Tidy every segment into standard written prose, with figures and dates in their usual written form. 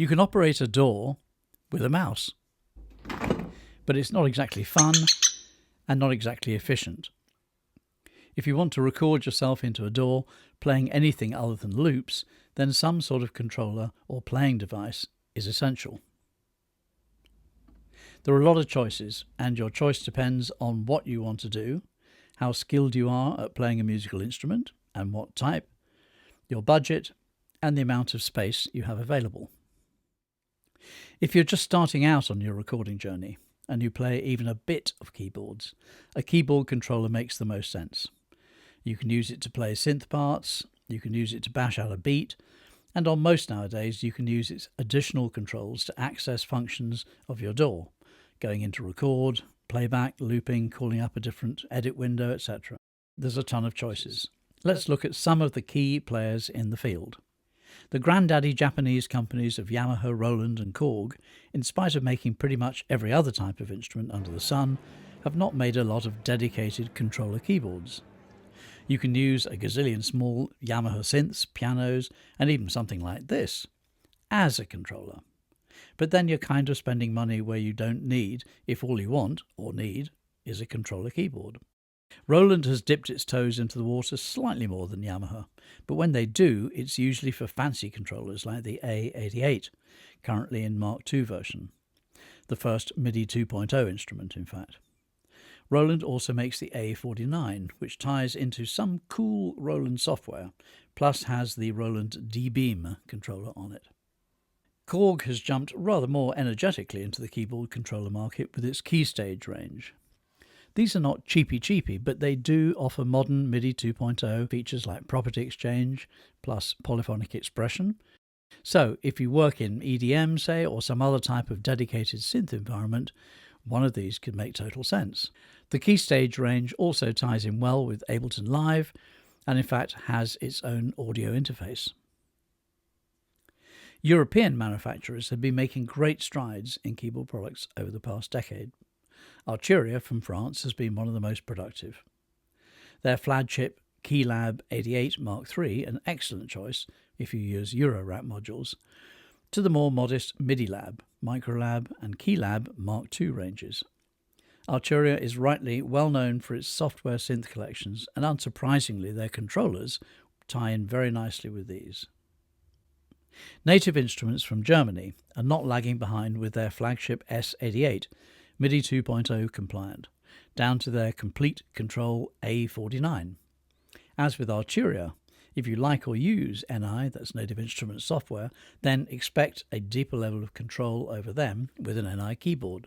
You can operate a DAW with a mouse, but it's not exactly fun and not exactly efficient. If you want to record yourself into a DAW playing anything other than loops, then some sort of controller or playing device is essential. There are a lot of choices, and your choice depends on what you want to do, how skilled you are at playing a musical instrument and what type, your budget, and the amount of space you have available. If you're just starting out on your recording journey and you play even a bit of keyboards, a keyboard controller makes the most sense. You can use it to play synth parts, you can use it to bash out a beat, and on most nowadays you can use its additional controls to access functions of your DAW, going into record, playback, looping, calling up a different edit window, etc. There's a ton of choices. Let's look at some of the key players in the field. The granddaddy Japanese companies of Yamaha, Roland and Korg, in spite of making pretty much every other type of instrument under the sun, have not made a lot of dedicated controller keyboards. You can use a gazillion small Yamaha synths, pianos, and even something like this as a controller. But then you're kind of spending money where you don't need, if all you want, or need, is a controller keyboard. Roland has dipped its toes into the water slightly more than Yamaha, but when they do, it's usually for fancy controllers like the A88, currently in Mark II version, the first MIDI 2.0 instrument, in fact. Roland also makes the A49, which ties into some cool Roland software, plus has the Roland D-Beam controller on it. Korg has jumped rather more energetically into the keyboard controller market with its Keystage range. These are not cheapy, but they do offer modern MIDI 2.0 features like property exchange plus polyphonic expression. So if you work in EDM, say, or some other type of dedicated synth environment, one of these could make total sense. The Keystage range also ties in well with Ableton Live and in fact has its own audio interface. European manufacturers have been making great strides in keyboard products over the past decade. Arturia from France has been one of the most productive. Their flagship Keylab 88 Mark III, an excellent choice if you use Eurorack modules, to the more modest MIDI-Lab, Microlab and Keylab Mark II ranges. Arturia is rightly well known for its software synth collections, and unsurprisingly their controllers tie in very nicely with these. Native Instruments from Germany are not lagging behind with their flagship S88, MIDI 2.0 compliant, down to their Complete Control A49. As with Arturia, if you like or use NI, that's Native Instruments software, then expect a deeper level of control over them with an NI keyboard.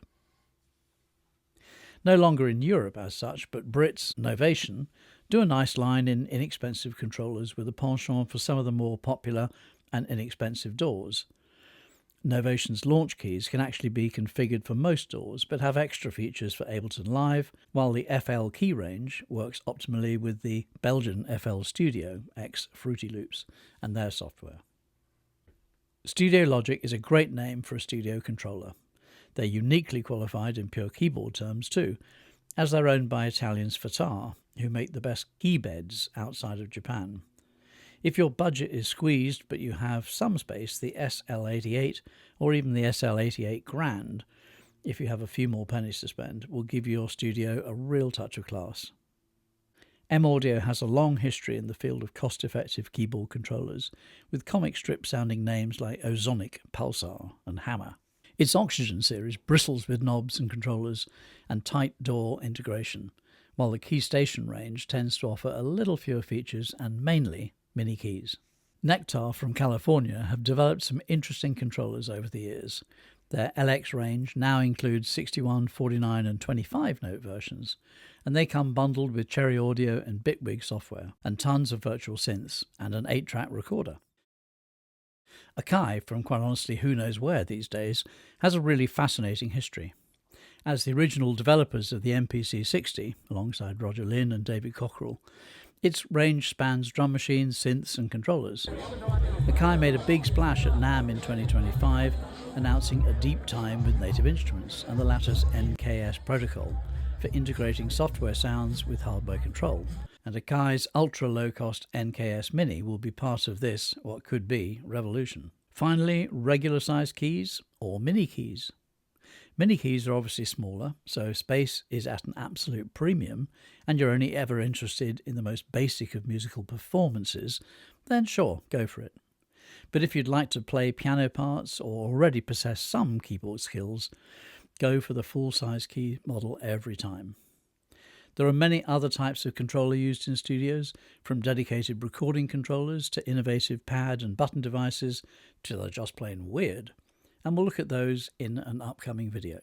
No longer in Europe as such, but Brits Novation do a nice line in inexpensive controllers with a penchant for some of the more popular and inexpensive DAWs. Novation's launch keys can actually be configured for most DAWs, but have extra features for Ableton Live, while the FL key range works optimally with the Belgian FL Studio ex Fruity Loops and their software. Studio Logic is a great name for a studio controller. They're uniquely qualified in pure keyboard terms too, as they're owned by Italians Fatar, who make the best keybeds outside of Japan. If your budget is squeezed but you have some space, the SL88 or even the SL88 Grand, if you have a few more pennies to spend, will give your studio a real touch of class. M-Audio has a long history in the field of cost-effective keyboard controllers, with comic strip-sounding names like Ozonic, Pulsar and Hammer. Its Oxygen series bristles with knobs and controllers and tight DAW integration, while the Keystation range tends to offer a little fewer features and mainly mini keys. Nektar from California have developed some interesting controllers over the years. Their LX range now includes 61, 49 and 25 note versions, and they come bundled with Cherry Audio and Bitwig software, and tons of virtual synths and an 8-track recorder. Akai, from quite honestly who knows where these days, has a really fascinating history. As the original developers of the MPC-60, alongside Roger Lynn and David Cockrell, its range spans drum machines, synths and controllers. Akai made a big splash at NAMM in 2025, announcing a deep time with Native Instruments and the latter's NKS protocol for integrating software sounds with hardware control. And Akai's ultra-low-cost NKS Mini will be part of this, what could be, revolution. Finally, regular size keys or mini keys. Mini keys are obviously smaller, so space is at an absolute premium, and you're only ever interested in the most basic of musical performances, then sure, go for it. But if you'd like to play piano parts or already possess some keyboard skills, go for the full-size key model every time. There are many other types of controller used in studios, from dedicated recording controllers to innovative pad and button devices to they're just plain weird, and we'll look at those in an upcoming video.